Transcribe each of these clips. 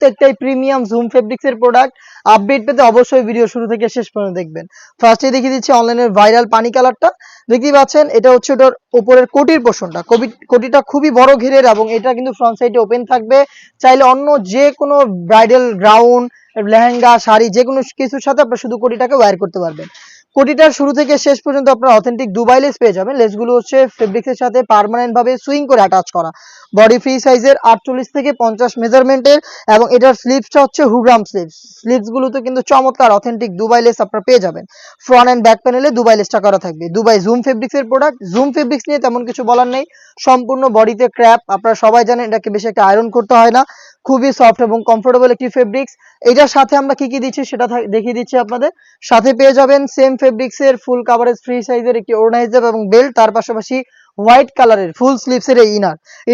প্রত্যেকটাই premium zoom fabrics এর product. Update পেতে অবশ্যই ভিডিও শুরু থেকে শেষ পর্যন্ত দেখবেন। ফার্স্টে দেখিয়ে দিচ্ছি অনলাইনের ভাইরাল পানি কালারটা। দেখতেই পাচ্ছেন এটা হচ্ছে ওটার উপরের কোটির পোর্শনটা। কোটিটা খুবই বড় ঘেরের এবং এটা কিন্তু ফ্রন্ট সাইডে ওপেন থাকবে। চাইলে অন্য যে কোনো ব্রাইডাল গাউন, লেহেঙ্গা, শাড়ি যে কোনো কিছুর সাথে আপনারা শুধু কোটিটাকে ওয়্যার করতে পারবেন। কোটিটার শুরু থেকে শেষ পর্যন্ত আপনারা অথেন্টিক দুবাই লেস পেয়ে যাবেন। লেসগুলো হচ্ছে ফেব্রিক্সের সাথে পার্মানেন্ট ভাবে সুইং করে অ্যাটাচ করা। বডি ফ্রি সাইজের 48 থেকে 50 মেজারমেন্টের এবং এটার স্লিভসটা হচ্ছে হুগ্রাম স্লিভস। স্লিভসগুলোতে কিন্তু চমৎকার অথেন্টিক দুবাই লেস আপনারা পেয়ে যাবেন। ফ্রন্ট এন্ড ব্যাক প্যানেলে দুবাই লেসটা করা থাকবে। দুবাই জুম ফেব্রিক্সের প্রোডাক্ট। জুম ফেব্রিক্স নিয়ে তেমন কিছু বলার নেই, সম্পূর্ণ বডিতে ক্র্যাপ। আপনারা সবাই জানেন এটাকে বেশি একটা আয়রন করতে হয় না, খুবই সফট এবং কমফোর্টেবল একটি ফেব্রিক্স। এটার সাথে আমরা কি কি দিচ্ছি সেটা দেখিয়ে দিচ্ছি আপনাদের। সাথে পেয়ে যাবেন সেম ফেব্রিক্সের ফুল কাভারেজ ফ্রি সাইজের একটি ওড়না হিজাব এবং বেল্ট, তার পাশাপাশি হোয়াইট কালারের ফুল স্লিভসের এই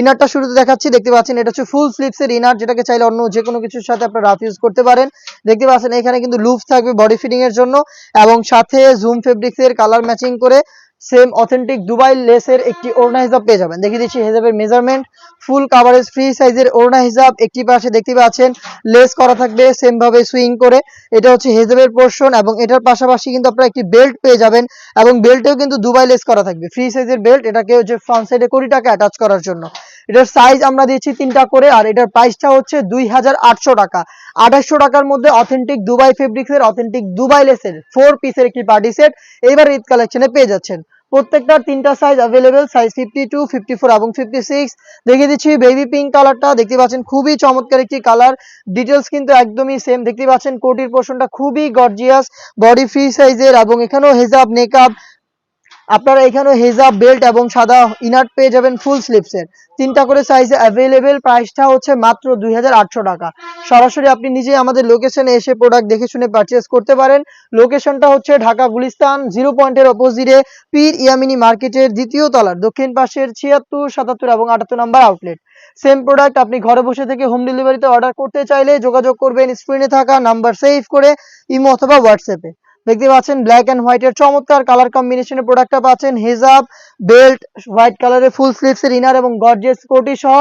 ইনারটা শুরুতে দেখাচ্ছি। দেখতে পাচ্ছেন এটা হচ্ছে ফুল স্লিভসের ইনার, যেটাকে চাইলে অন্য যে কোনো কিছুর সাথে আপনারা রাফ ইউজ করতে পারেন। দেখতে পাচ্ছেন এখানে কিন্তু লুপ থাকবে বডি ফিটিং এর জন্য এবং সাথে জুম ফেব্রিক্সের কালার ম্যাচিং করে সেম অথেন্টিক দুবাই লেসের একটি ওড়না হিজাব পেয়ে যাবেন। দেখিয়ে দিচ্ছি হিজাবের মেজারমেন্ট। ফুল কাভারেজ ফ্রি সাইজের ওড়না হিজাব। একটি পাশে দেখতে পাচ্ছেন লেস করা থাকবে সেম ভাবে সুইং করে। এটা হচ্ছে হিজাবের পোর্শন এবং এটার পাশাপাশি কিন্তু আপনারা একটি বেল্ট পেয়ে যাবেন এবং বেল্টেও কিন্তু দুবাই লেস করা থাকবে। ফ্রি সাইজের বেল্ট, এটাকে হচ্ছে ফ্রন্ট সাইডে কোটিটাকে অ্যাটাচ করার জন্য। এটার সাইজ আমরা দিচ্ছি 3টা করে আর এটার প্রাইসটা হচ্ছে 2800 টাকা। 2800 টাকার মধ্যে অথেন্টিক দুবাই ফেব্রিক্সের অথেন্টিক দুবাই লেসের 4 পিসের একটি পার্টি সেট এইবার ঈদ কালেকশনে পেয়ে যাচ্ছেন। প্রত্যেকটার 3টা সাইজ अवेलेबल, সাইজ 52, 54 এবং 56। দেখিয়ে দিচ্ছি বেবি পিঙ্ক কালারটা। দেখতে পাচ্ছেন খুবই চমৎকার একটি কালার। ডিটেলস কিন্তু একদমই সেম। দেখতে পাচ্ছেন কোটির পোর্শনটা খুবই গর্জিয়াস, বডি ফ্রি সাইজের এবং এখানেও হিজাব নেকআপ। আপনারা এখানেও হিজাব, বেল্ট এবং সাদা ইনার পেয়ে যাবেন ফুল স্লিভসের। 3টা করে সাইজে অ্যাভেলেবেল। প্রাইসটা হচ্ছে মাত্র 2800 টাকা। সরাসরি আপনি নিজে আমাদের লোকেশনে এসে প্রোডাক্ট দেখে শুনে পারচেজ করতে পারেন। লোকেশনটা হচ্ছে ঢাকা গুলিস্তান 0 পয়েন্টের অপোজিটে পীর ইয়ামিনী মার্কেটের 2য় তলার দক্ষিণ পাশের 76, 77 এবং 78 নাম্বার আউটলেট। সেম প্রোডাক্ট আপনি ঘরে বসে থেকে হোম ডেলিভারিতে অর্ডার করতে চাইলে যোগাযোগ করবেন স্ক্রিনে থাকা নাম্বার সেভ করে ইমো অথবা হোয়াটসঅ্যাপে। দেখতে পাচ্ছেন ব্ল্যাক এন্ড হোয়াইটের চমৎকার কালার কম্বিনেশনের প্রোডাক্টটা পাচ্ছেন। হিজাব, বেল্ট, হোয়াইট কালারের ফুল স্লিভসের ইনার এবং গর্জিয়াস কোটি সহ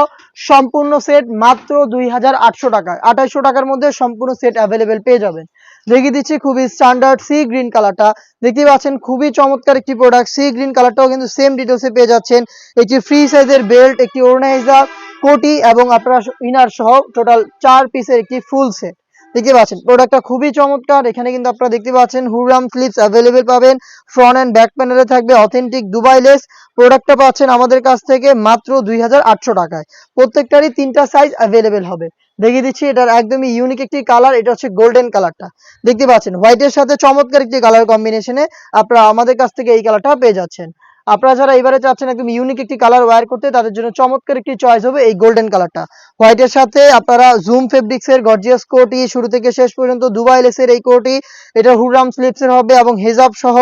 সম্পূর্ণ সেট মাত্র 2800 টাকায়। 2800 টাকার মধ্যে সম্পূর্ণ সেট অ্যাভেলেবেল পেয়ে যাবেন। দেখিয়ে দিচ্ছি খুবই স্ট্যান্ডার্ড সি গ্রিন কালারটা। দেখতে পাচ্ছেন খুবই চমৎকার একটি প্রোডাক্ট। সি গ্রিন কালারটাও কিন্তু সেম ডিটেলসে পেয়ে যাচ্ছেন। একটি ফ্রি সাইজের বেল্ট, একটি ওড়না হিজাব, কোটি এবং আপনারা ইনার সহ টোটাল 4 পিসের একটি ফুল সেট। দেখতে পাচ্ছেন প্রোডাক্টটা খুবই চমৎকার। এখানে কিন্তু আপনারা দেখতে পাচ্ছেন হুররাম স্লিভস অ্যাভেলেবেল পাবেন। ফ্রন্ট এন্ড ব্যাক প্যানেলে থাকবে অথেন্টিক দুবাই লেস। প্রোডাক্টটা পাচ্ছেন আমাদের কাছ থেকে মাত্র 2800 টাকায়। প্রত্যেকটারই 3টা সাইজ অ্যাভেলেবেল হবে। দেখিয়ে দিচ্ছি এটার একদমই ইউনিক একটি কালার, এটা হচ্ছে গোল্ডেন কালারটা। দেখতে পাচ্ছেন হোয়াইটের সাথে চমৎকার একটি কালার কম্বিনেশনে আপনারা আমাদের কাছ থেকে এই কালারটা পেয়ে যাচ্ছেন। আপনারা যারা এবারে চাচ্ছেন একদম ইউনিক একটি কালার ওয়্যার করতে, তাদের জন্য চমৎকার একটি চয়েস হবে এই গোল্ডেন কালারটা। হোয়াইটের সাথে আপনারা জুম ফেব্রিক্সের গর্জিয়াস কোটি, শুরু থেকে শেষ পর্যন্ত দুবাই লেসের এই কোটি, এটা হুররাম স্লিভসের হবে এবং হিজাব সহ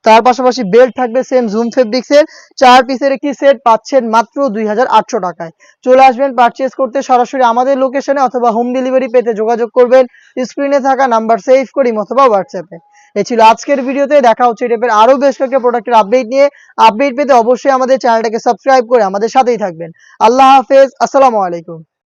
তার পাশাপাশি বেল্ট থাকবে সেম জুম ফেব্রিক্সের। 4 পিসের একটি সেট পাচ্ছেন মাত্র 2800 টাকায়। চলে আসবেন পারচেজ করতে সরাসরি আমাদের লোকেশনে অথবা হোম ডেলিভারি পেতে যোগাযোগ করবেন স্ক্রিনে থাকা নাম্বার সেভ করি অথবা হোয়াটসঅ্যাপে। এই ছিল আজকের ভিডিওতে। দেখা হচ্ছে এই টাইপের আরো বেশ কয়েকটা প্রোডাক্টের আপডেট নিয়ে। আপডেট পেতে অবশ্যই আমাদের চ্যানেলটাকে সাবস্ক্রাইব করে আমাদের সাথেই থাকবেন। আল্লাহ হাফেজ, আসসালামু আলাইকুম।